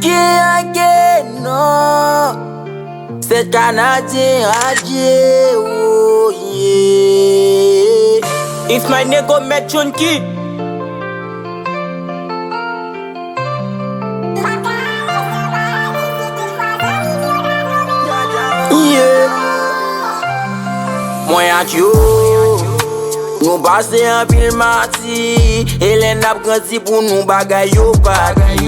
Qui again, non? C'est Canadien, adieu, oh yeah. If my nigga met Chunky. Yeah. Moi ak yo, nou pase an pil mati. Hélène ap grandi pou nou bagay yo bagay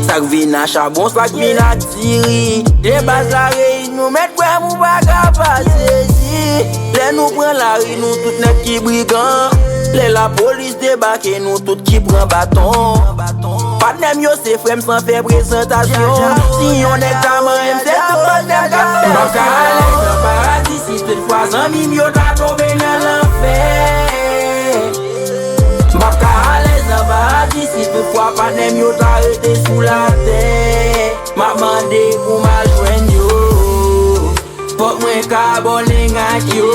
sak vin a charbon, sak vin a tiri. De baz la rey nou met kwe mou baga pase si. Le nou pren la rey nou tout net ki brigand. Le la polis debake nou tout ki pren baton. Patnem yo se frem san fe prezentasyon. Si yon ek taman em se te patnem ka fe. Baka alek nan paradis si tout fwa zanmim yo ta tombe nan l'enfer. Baka alek nan paradis si tout fwa patnem yo ta rete sou la terre. Ma mande pou ma jwen yo. Pok mwen ka boling ak yo.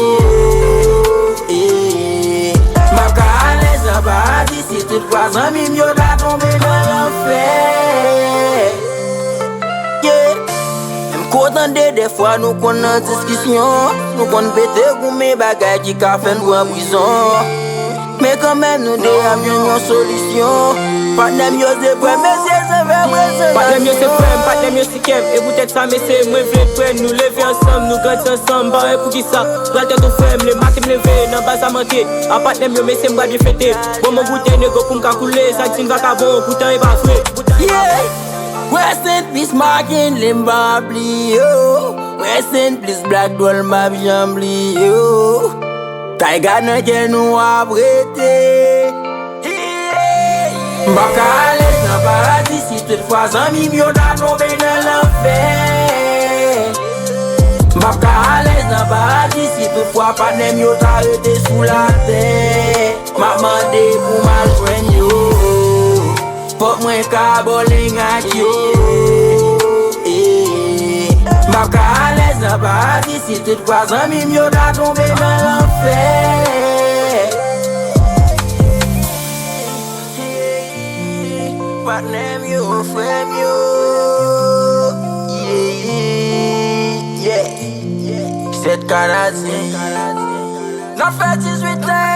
Baka alek nan paradis si tout fwa zanmim yo ta tombe nan l'enfer. Kotande de fwa nou kon nan diskisyon. Nou kon pete goume bagay ki ka fen nou an prison. Me kanmen nou de am yon solisyon. Patnem yo se prem, mesye se ve prezen. Patnem yo se prem, patnem yo si kem. E boutet sa mese, mwen vle pren. Nou leve ansam, nou grandi ansam. Bare pou ki sa, pralte tou frem. Le makim leve, nan basa manke. A patnem yo mese mba di fete. Bon mwen boute nego pou mka koule. Sa tin vaka bon, boutan e ba fwe. Yeah. Rest in peace, Markin Limbabli, yo. Rest in peace, Black Doll, ma Jambli, yo. Taiga nan ken nou abrete. Baka alek nan paradis si tout fwa zanmim yo ta tombe nan l'enfer. Baka alek nan paradis si tout fwa patnem yo ta rete sou la terre. Ma mande pou ma jwen yo. Pok mwen ka boling ak yo. Baka alek nan paradis si tout fwa zanmim yo ta tombe nan l'enfer. Patnem yo, frem yo. Yeah. Set Canadien. Nan fè 18 ans.